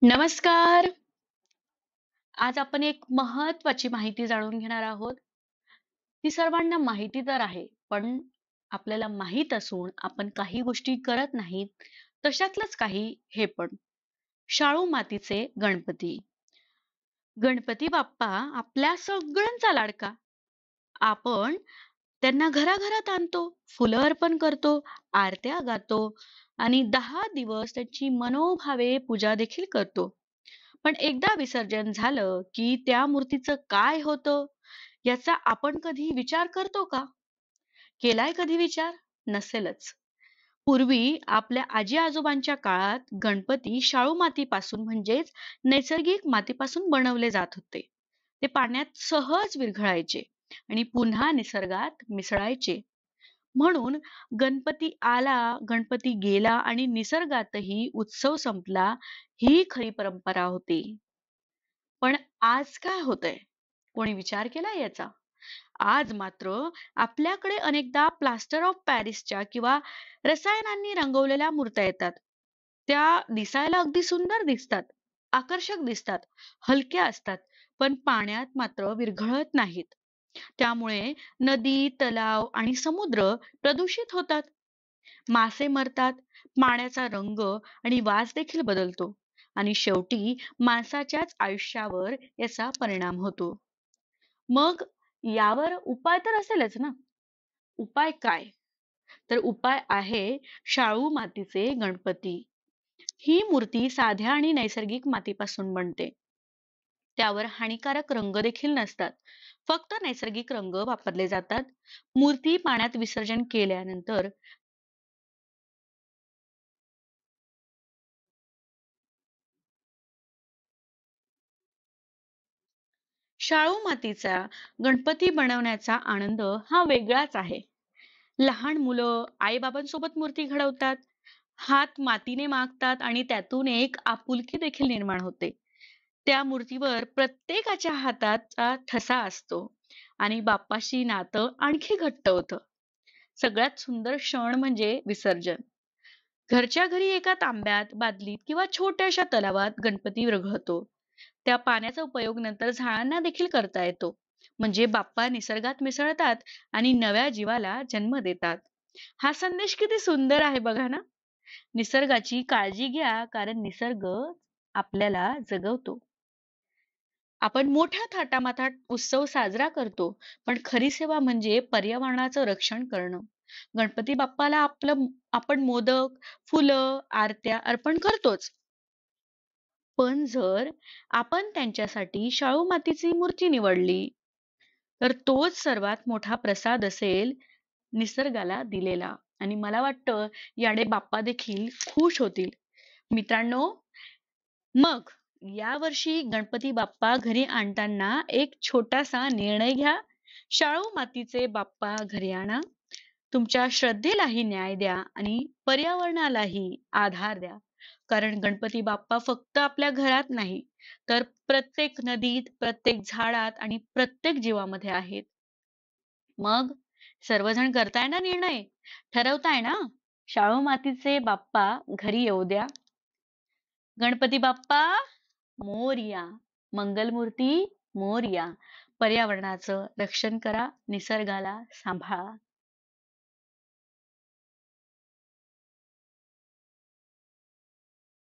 नमस्कार. आज आपण एक महत्त्वाची माहिती जाणून घेणार आहोत. ती सर्वांना माहिती तर आहे, पण आपल्याला माहीत असून आपण काही गोष्टी करत नाहीत, तशातलंच काही हे पण. शाडू मातीचे गणपती. गणपती बाप्पा आपल्या सगळ्यांचा लाडका. आपण त्यांना घराघरात आणतो, फुलं अर्पण करतो, आरत्या गातो आणि 10 दिवस त्यांची मनोभावे पूजा देखील करतो. पण एकदा विसर्जन झालं, की त्या मूर्तीचं काय होतं, याचा आपण कधी विचार करतो का? केलाय कधी विचार? नसेलच. पूर्वी आपल्या आजी-आजोबांच्या काळात गणपती शाडू मातीपासून म्हणजेच नैसर्गिक मातीपासून बनवले जात होते. ते पाण्यात सहज विरघळायचे आणि पुन्हा निसर्गात मिसळायचे. म्हणून गणपती आला, गणपती गेला आणि निसर्गातही उत्सव संपला, ही खरी परंपरा होती. पण आज काय होतंय? कोणी विचार केलाय याचा? आज मात्र आपल्याकडे अनेकदा प्लास्टर ऑफ पॅरिसच्या किंवा रसायनांनी रंगवलेल्या मूर्त्या येतात. त्या दिसायला अगदी सुंदर दिसतात, आकर्षक दिसतात, हलक्या असतात, पण पाण्यात मात्र विरघळत नाहीत. त्यामुळे नदी, तलाव आणि समुद्र प्रदूषित होतात. मासे मरतात, पाण्याचा रंग आणि वास देखील बदलतो आणि शेवटी माणसाच्याच आयुष्यावर याचा परिणाम होतो. मग यावर उपाय तर असेलच ना? उपाय काय? तर उपाय आहे शाळू मातीचे गणपती. ही मूर्ती साध्या आणि नैसर्गिक मातीपासून बनते. त्यावर हानिकारक रंग देखील नसतात. फक्त नैसर्गिक रंग वापरले जातात. मूर्ती पाण्यात विसर्जन केल्यानंतर शाळू मातीचा गणपती बनवण्याचा आनंद हा वेगळाच आहे. लहान मुलं आई-बाबांसोबत मूर्ती घडवतात, हात मातीने माखतात आणि त्यातून एक आपुलकी देखील निर्माण होते. त्या मूर्तीवर प्रत्येकाच्या हाताचा ठसा असतो आणि बाप्पाशी नातं आणखी घट्ट होतं. सगळ्यात सुंदर क्षण म्हणजे विसर्जन. घरच्या घरी एका तांब्यात, बादलीत किंवा छोट्याशा तलावात गणपती विरघळतो. त्या पाण्याचा उपयोग नंतर झाडांना देखील करता येतो. म्हणजे बाप्पा निसर्गात मिसळतात आणि नव्या जीवाला जन्म देतात. हा संदेश किती सुंदर आहे बघा ना. निसर्गाची काळजी घ्या कारण निसर्ग आपल्याला जगवतो. आपण मोठ्या थाटामाटात उत्सव साजरा करतो, पण खरी सेवा म्हणजे पर्यावरणाचं रक्षण करणं. गणपती बाप्पाला आपण मोदक, फुलं, आरत्या अर्पण करतोच. पण जर आपण त्यांच्यासाठी शाडू मातीची मूर्ती निवडली, तर तोच सर्वात मोठा प्रसाद असेल निसर्गाला दिलेला. आणि मला वाटतं याने बाप्पा देखील खुश होतील. मित्रांनो, मग यावर्षी गणपती बाप्पा घरी आणताना एक छोटासा निर्णय घ्या. शाडू मातीचे बाप्पा घरी आणा. तुमच्या श्रद्धेलाही न्याय द्या आणि पर्यावरणालाही आधार द्या. कारण गणपती बाप्पा फक्त आपल्या घरात नाही, तर प्रत्येक नदीत, प्रत्येक झाडात आणि प्रत्येक जीवामध्ये आहेत. मग सर्वजण करताय ना निर्णय? ठरवताय ना? शाडू मातीचे बाप्पा घरी येऊ द्या. गणपती बाप्पा मोरया. मंगलमूर्ती मोरया. पर्यावरणाचं रक्षण करा, निसर्गाला सांभाळा.